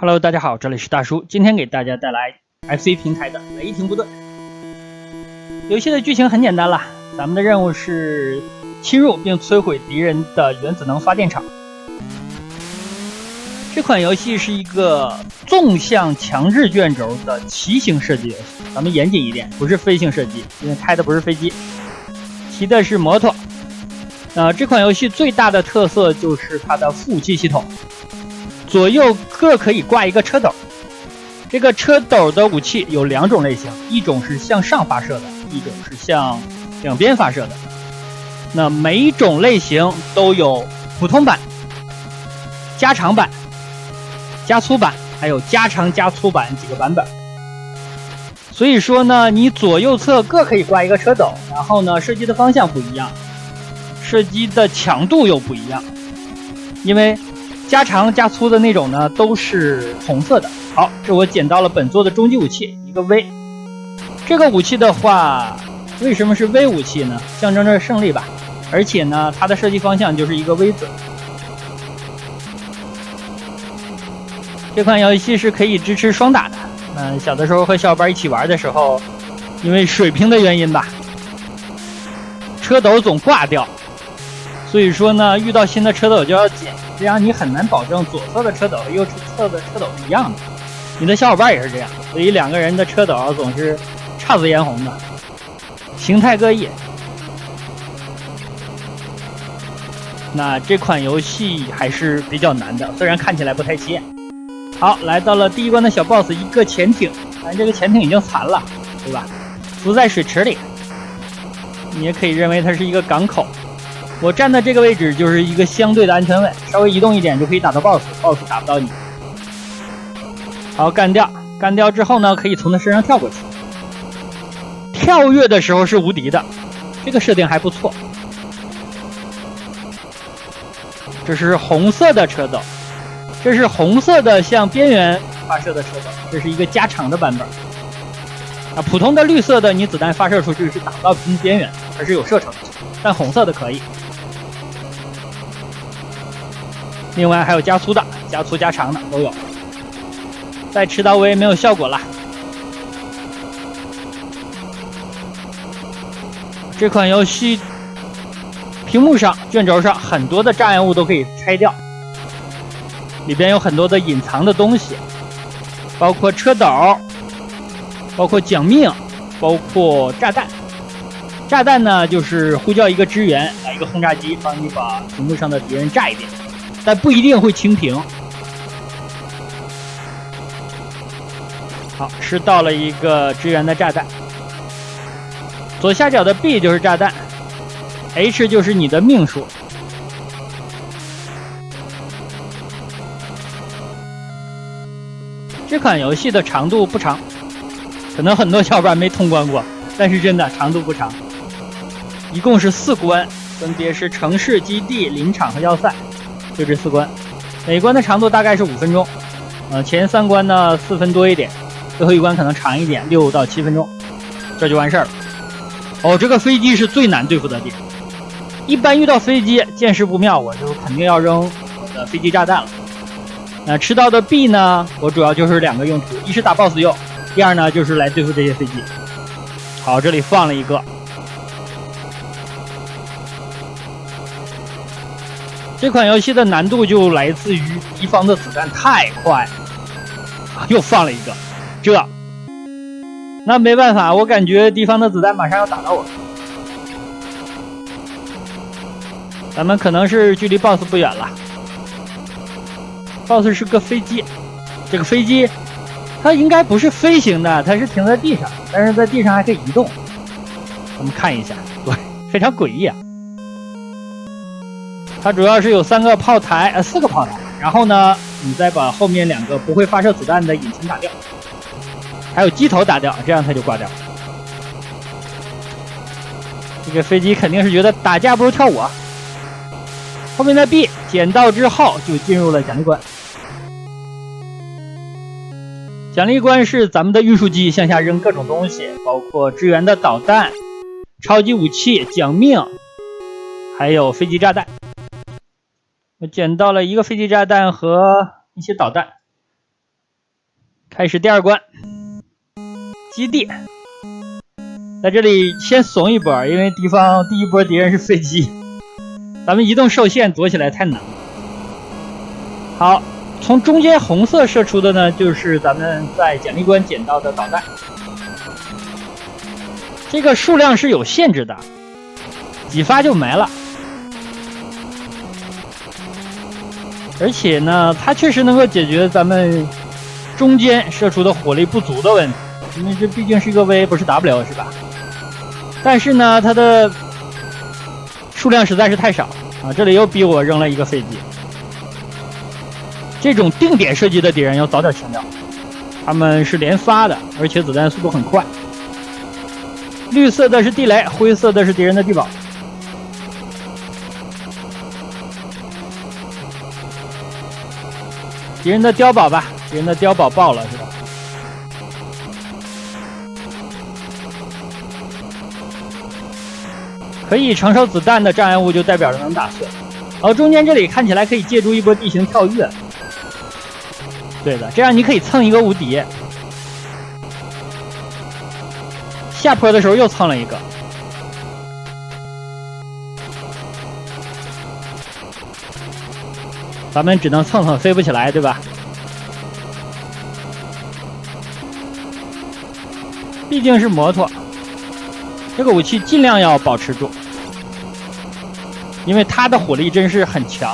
Hello， 大家好，这里是大叔，今天给大家带来 FC 平台的雷霆部队。游戏的剧情很简单啦，咱们的任务是侵入并摧毁敌人的原子能发电厂。这款游戏是一个纵向强制卷轴的骑行射击游戏，咱们严谨一点，不是飞行射击，因为开的不是飞机，骑的是摩托。这款游戏最大的特色就是它的副武器系统。左右各可以挂一个车斗，这个车斗的武器有两种类型，一种是向上发射的，一种是向两边发射的。那每一种类型都有普通版、加长版、加粗版，还有加长加粗版几个版本。所以说呢，你左右侧各可以挂一个车斗，然后呢，射击的方向不一样，射击的强度又不一样，因为加长加粗的那种呢都是红色的。好，这我捡到了本作的终极武器，一个 V。这个武器的话，为什么是 V 武器呢？象征着胜利吧。而且呢，它的射击方向就是一个 V 字。这款游戏是可以支持双打的。小的时候和小伙伴一起玩的时候，因为水平的原因吧，车斗总挂掉。所以说呢，遇到新的车斗就要捡，这样你很难保证左侧的车斗和右侧的车斗是一样的。你的小伙伴也是这样，所以两个人的车斗总是姹紫嫣红的，形态各异。那这款游戏还是比较难的，虽然看起来不太起眼。好，来到了第一关的小 boss， 一个潜艇，但这个潜艇已经残了，对吧？浮在水池里，你也可以认为它是一个港口。我站的这个位置就是一个相对的安全位，稍微移动一点就可以打到 boss 打不到你。好，干掉之后呢，可以从他身上跳过去。跳跃的时候是无敌的，这个设定还不错。这是红色的车斗，这是红色的向边缘发射的车斗，这是一个加长的版本。普通的绿色的你子弹发射出去是打不到屏幕边缘，它是有射程的，但红色的可以。另外还有加粗的、加粗加长的都有。再吃到位没有效果了。这款游戏屏幕上、卷轴上很多的障碍物都可以拆掉，里边有很多的隐藏的东西，包括车斗，包括奖命，包括炸弹。炸弹呢，就是呼叫一个支援，来一个轰炸机，帮你把屏幕上的敌人炸一遍。但不一定会清屏。好，吃到了一个支援的炸弹。左下角的 B 就是炸弹 ，H 就是你的命数。这款游戏的长度不长，可能很多小伙伴没通关过，但是真的长度不长。一共是4关，分别是城市、基地、林场和要塞。就这4关，每关的长度大概是5分钟，前3关呢4分多一点，最后一关可能长一点，6到7分钟，这就完事儿了。这个飞机是最难对付的地方，一般遇到飞机见势不妙，我就肯定要扔我的飞机炸弹了。吃到的 B 呢，我主要就是2个用途，一是打 BOSS 用，第二呢就是来对付这些飞机。好，这里放了一个。这款游戏的难度就来自于敌方的子弹太快，又放了一个，那没办法，我感觉敌方的子弹马上要打到我。咱们可能是距离 BOSS 不远了。BOSS 是个飞机，这个飞机它应该不是飞行的，它是停在地上，但是在地上还可以移动。我们看一下，对，非常诡异啊。它主要是有4个炮台，然后呢，你再把后面2个不会发射子弹的引擎打掉，还有机头打掉，这样它就挂掉。这个飞机肯定是觉得打架不如跳舞啊。后面的 B 捡到之后就进入了奖励关。奖励关是咱们的运输机向下扔各种东西，包括支援的导弹、超级武器、奖命，还有飞机炸弹。我捡到了一个飞机炸弹和一些导弹，开始第2关，基地。在这里先怂一波，因为敌方第一波敌人是飞机，咱们移动受限，躲起来太难了。好，从中间红色射出的呢，就是咱们在奖励关捡到的导弹。这个数量是有限制的，几发就没了。而且呢，它确实能够解决咱们中间射出的火力不足的问题，因为这毕竟是一个 V， 不是 W 是吧？但是呢，它的数量实在是太少啊！这里又逼我扔了一个飞机。这种定点射击的敌人要早点清掉，他们是连发的，而且子弹速度很快。绿色的是地雷，灰色的是敌人的地堡。敌人的碉堡吧，敌人的碉堡爆了是吧？可以承受子弹的障碍物就代表着能打碎。然后中间这里看起来可以借助一波地形跳跃，对的，这样你可以蹭一个无敌。下坡的时候又蹭了一个。咱们只能蹭蹭，飞不起来，对吧？毕竟是摩托，这个武器尽量要保持住，因为它的火力真是很强。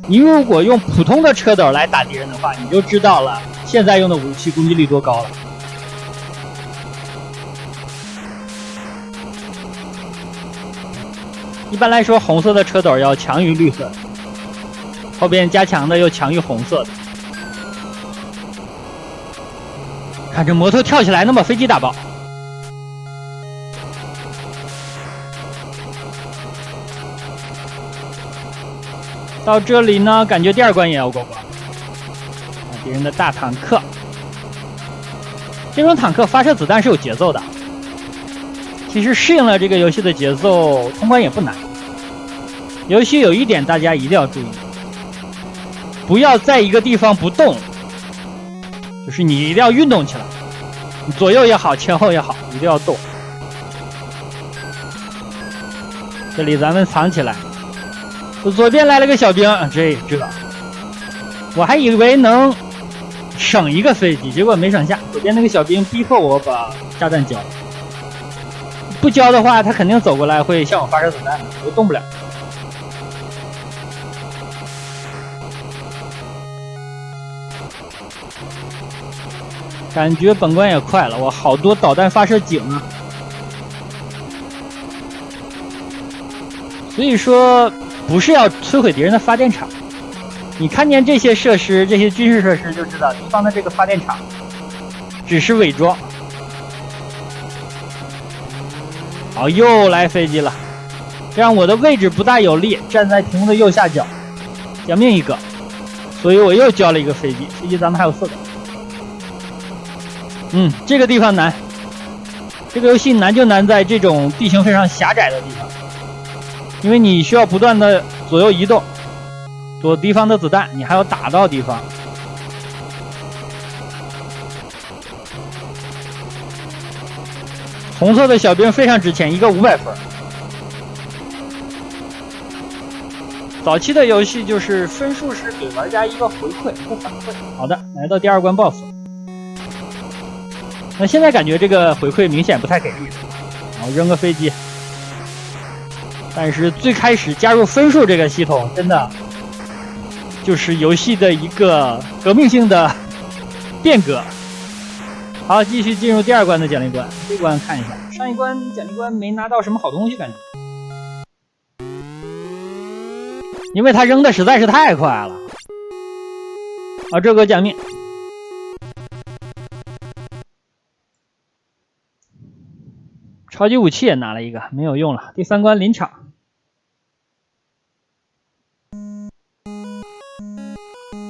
你如果用普通的车斗来打敌人的话，你就知道了现在用的武器攻击力多高了。一般来说，红色的车斗要强于绿色的。后边加强的又强于红色的，看这摩托跳起来，能把飞机打爆。到这里呢，感觉第2关也要过关。敌人的大坦克，这种坦克发射子弹是有节奏的。其实适应了这个游戏的节奏，通关也不难。游戏有一点大家一定要注意。不要在一个地方不动，就是你一定要运动起来，你左右也好，前后也好，一定要动。这里咱们藏起来，左边来了个小兵，这我还以为能省一个飞机，结果没省下。左边那个小兵逼迫我把炸弹交，不交的话，他肯定走过来会向我发射子弹，我动不了。感觉本关也快了，我好多导弹发射井啊！所以说，不是要摧毁敌人的发电厂。你看见这些设施，这些军事设施，就知道敌方的这个发电厂只是伪装。好，又来飞机了，这样我的位置不大有利，站在屏幕的右下角，将命一个，所以我又交了一个飞机。飞机咱们还有4个。这个地方难，这个游戏难就难在这种地形非常狭窄的地方，因为你需要不断的左右移动，躲敌方的子弹，你还要打到敌方。红色的小兵非常值钱，一个500分。早期的游戏就是分数是给玩家一个回馈，一个反馈。好的，来到第2关 BOSS。那现在感觉这个回馈明显不太给力，然后扔个飞机。但是最开始加入分数这个系统，真的就是游戏的一个革命性的变革。好，继续进入第2关的奖励关。这关看一下，上一关奖励关没拿到什么好东西，感觉，因为他扔的实在是太快了。啊，这个奖命。超级武器也拿了一个，没有用了。第3关林场，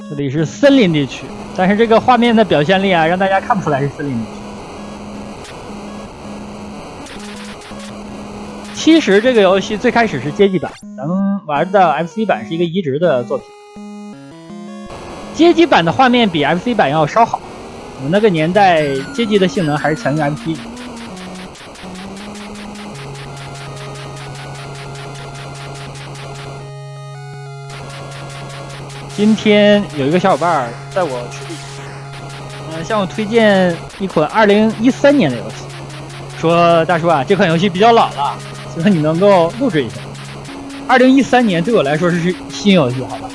这里是森林地区，但是这个画面的表现力啊，让大家看不出来是森林地区。其实这个游戏最开始是街机版，咱们玩的 FC 版是一个移植的作品。街机版的画面比 FC 版要稍好，我那个年代街机的性能还是强于 MP。今天有一个小伙伴在我群里，向我推荐一款2013年的游戏，说大叔啊，这款游戏比较老了，希望你能够录制一下。2013年对我来说是新游戏，好吧？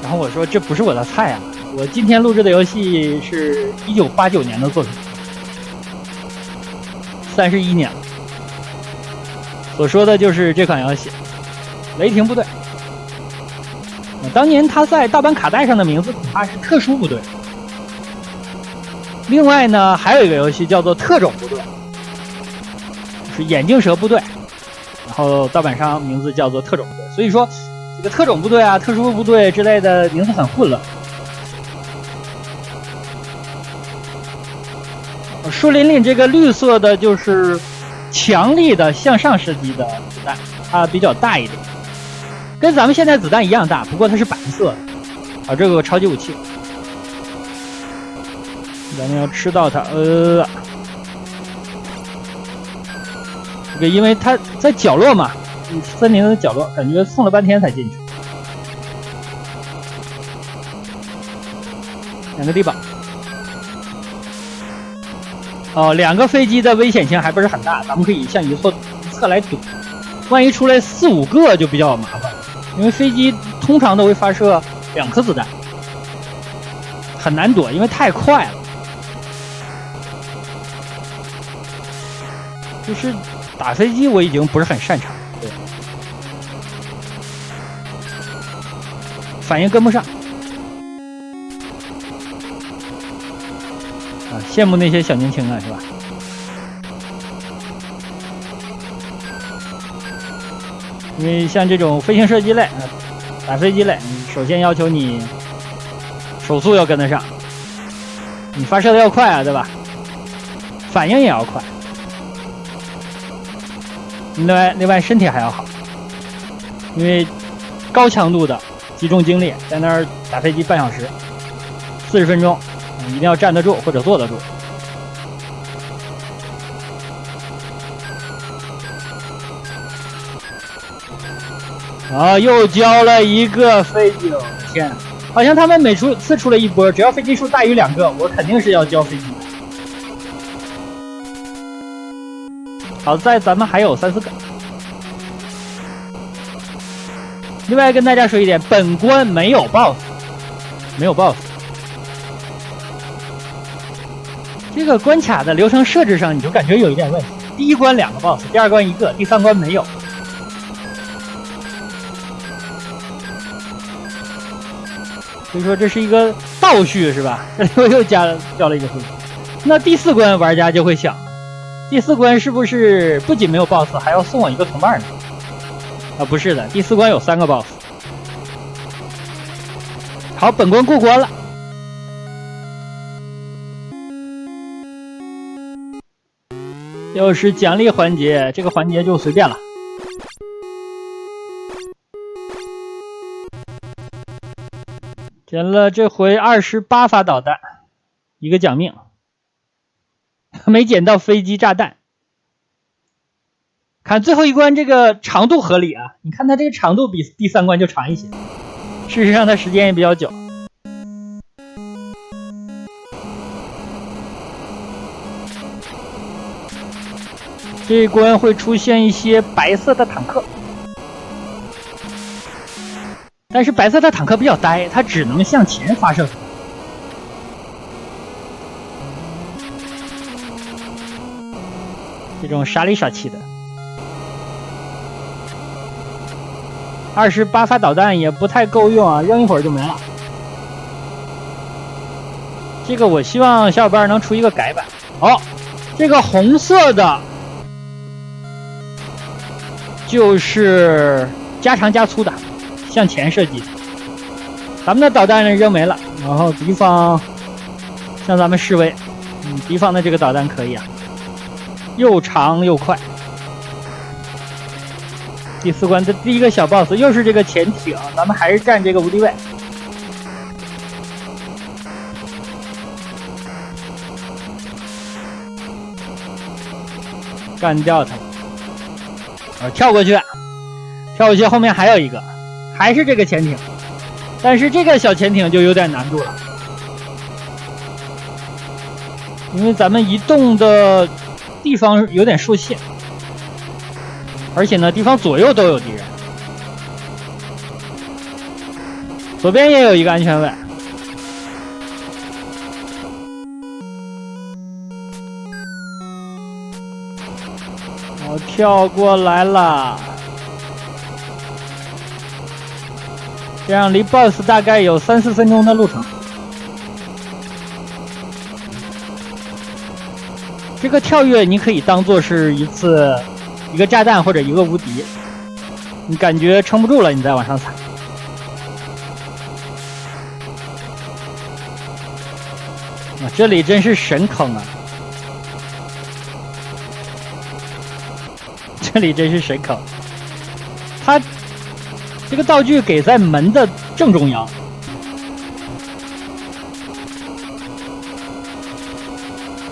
然后我说这不是我的菜啊，我今天录制的游戏是1989年的作品，31年了。所说的就是这款游戏《雷霆部队》。当年他在盗版卡带上的名字恐怕是特殊部队。另外呢，还有一个游戏叫做特种部队，是眼镜蛇部队，然后盗版上名字叫做特种部队。所以说这个特种部队啊、特殊部队之类的名字很混乱。树林里这个绿色的就是强力的向上射击的子弹，它比较大一点。跟咱们现在子弹一样大，不过它是白色的。啊，这个超级武器，咱们要吃到它。这个因为它在角落嘛，森林的角落，感觉蹭了半天才进去。2个地堡。哦，2个飞机的危险性还不是很大，咱们可以向一侧来堵。万一出来4、5个就比较麻烦。因为飞机通常都会发射2颗子弹，很难躲，因为太快了。就是打飞机我已经不是很擅长，对，反应跟不上。啊，羡慕那些小年轻啊，是吧？因为像这种飞行射击类、打飞机类，首先要求你手速要跟得上，你发射的要快啊，对吧？反应也要快。另外身体还要好，因为高强度的集中精力，在那儿打飞机半小时，40分钟，一定要站得住或者坐得住。啊，又交了一个飞机，天，好像他们每次出了一波，只要飞机数大于2个，我肯定是要交飞机。好在咱们还有3、4个。另外跟大家说一点，本关没有 BOSS， 没有 BOSS。这个关卡的流程设置上，你就感觉有一点问题。第一关2个 BOSS， 第2关1个，第3关没有。所以说这是一个倒叙，是吧？这又交了一个飞机。那第4关玩家就会想，第4关是不是不仅没有 BOSS， 还要送我一个同伴呢？啊，不是的，第4关有3个 BOSS。好，本关过关了。又是奖励环节，这个环节就随便了。捡了这回28发导弹，1个奖命，没捡到飞机炸弹。看最后一关这个长度合理啊，你看它这个长度比第3关就长一些，事实上它时间也比较久。这一关会出现一些白色的坦克。但是白色的坦克比较呆，它只能向前发射。这种傻里傻气的。28发导弹也不太够用啊，扔一会儿就没了。这个我希望小伙伴能出一个改版。哦，这个红色的就是加长加粗的。向前射击，咱们的导弹扔没了，然后敌方向咱们示威。敌方的这个导弹可以啊，又长又快。第4关的第1个小 boss 又是这个潜艇，咱们还是占这个无敌位。干掉他。跳过去，跳过去，后面还有一个，还是这个潜艇，但是这个小潜艇就有点难度了，因为咱们移动的地方有点受限，而且呢，地方左右都有敌人，左边也有一个安全位。我跳过来了，这样离 BOSS 大概有3-4分钟的路程。这个跳跃你可以当做是一个炸弹或者一个无敌，你感觉撑不住了，你再往上踩。这里真是神坑啊！这里真是神坑，它这个道具给在门的正中央，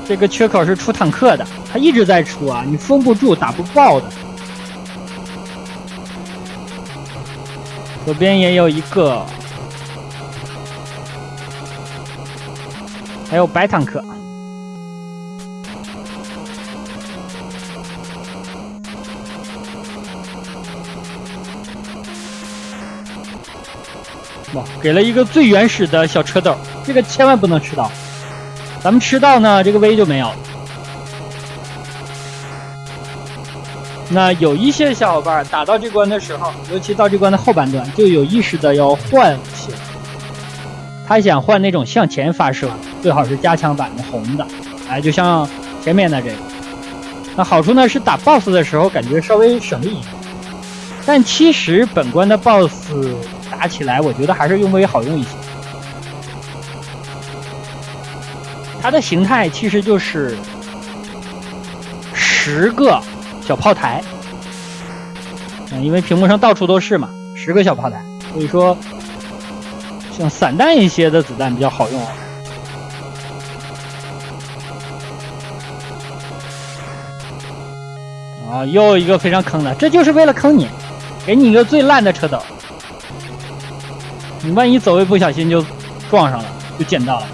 这个缺口是出坦克的，它一直在出啊，你封不住，打不爆的。左边也有一个，还有白坦克。哇，给了一个最原始的小车斗，这个千万不能吃到，咱们吃到呢，这个 V 就没有了。那有一些小伙伴打到这关的时候，尤其到这关的后半段，就有意识的要换武器，他想换那种向前发射，最好是加强版的红的，哎，就像前面的这个。那好处呢是打 BOSS 的时候感觉稍微省力一点，但其实本关的 BOSS 打起来，我觉得还是用 V 好用一些。它的形态其实就是10个小炮台，因为屏幕上到处都是嘛，10个小炮台，所以说像散弹一些的子弹比较好用啊。又一个非常坑的，这就是为了坑你，给你一个最烂的车斗，你万一走位不小心就撞上了，就捡到了。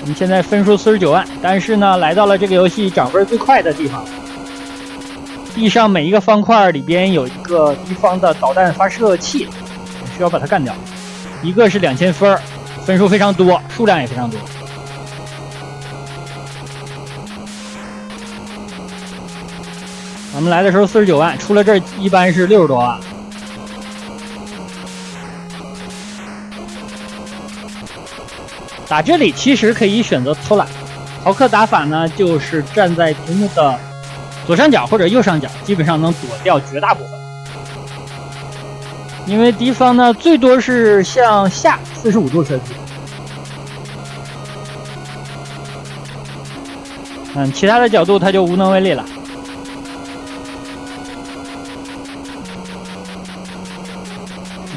我们现在分数49万，但是呢，来到了这个游戏涨分最快的地方。地上每一个方块里边有一个敌方的导弹发射器，需要把它干掉。一个是2000分，分数非常多，数量也非常多。我们来的时候49万，出了这儿一般是60多万。打这里其实可以选择偷懒，逃课打法呢就是站在屏幕的左上角或者右上角，基本上能躲掉绝大部分。因为敌方呢最多是向下45度射击，其他的角度他就无能为力了。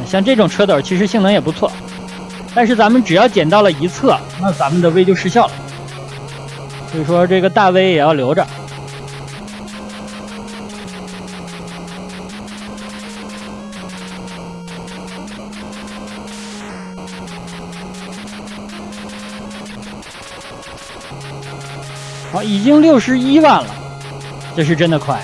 像这种车斗其实性能也不错，但是咱们只要捡到了一侧，那咱们的 V 就失效了。所以说这个大 V 也要留着。好，已经61万了，这是真的快。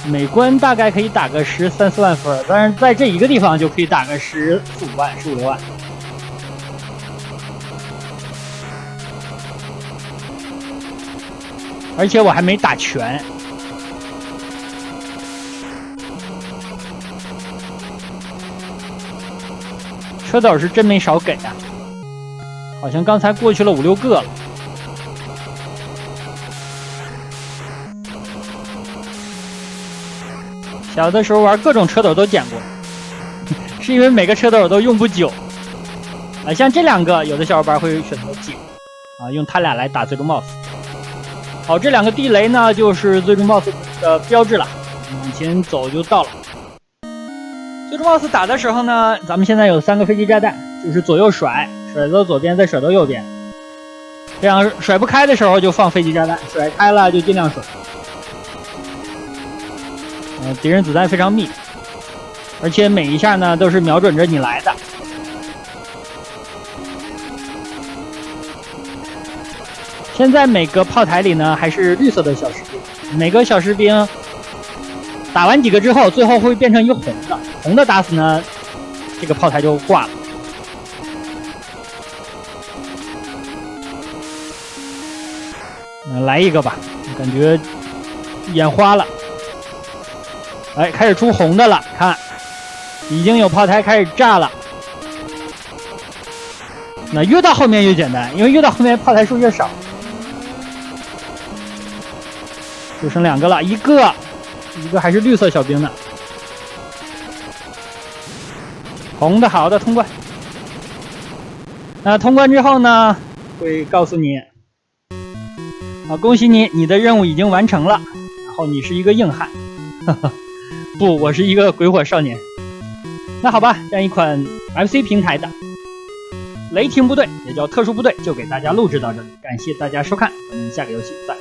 每关大概可以打个13-14万分，但是在这一个地方就可以打个14-15万、15-16万。而且我还没打全。车斗是真没少给啊，好像刚才过去了5-6个了。小的时候玩各种车斗都捡过，是因为每个车斗都用不久啊。像这2个，有的小伙伴会选择捡啊，用它俩来打最终 BOSS。好，这2个地雷呢，就是最终 BOSS 的标志了，往前走就到了。最终 BOSS 打的时候呢，咱们现在有3个飞机炸弹，就是左右甩，甩到左边再甩到右边。这样甩不开的时候就放飞机炸弹，甩开了就尽量甩。敌人子弹非常密，而且每一下呢都是瞄准着你来的。现在每个炮台里呢还是绿色的小士兵，每个小士兵打完几个之后，最后会变成一个红的，红的打死呢，这个炮台就挂了。来一个吧，感觉眼花了。哎，开始出红的了，看，已经有炮台开始炸了。那越到后面越简单，因为越到后面炮台数越少。就剩2个了，一个还是绿色小兵呢。红的好的通关。那通关之后呢，会告诉你，恭喜你，你的任务已经完成了。然后你是一个硬汉，不，我是一个鬼火少年。那好吧，这样一款 FC 平台的雷霆部队，也叫特殊部队，就给大家录制到这里。感谢大家收看，咱们下个游戏再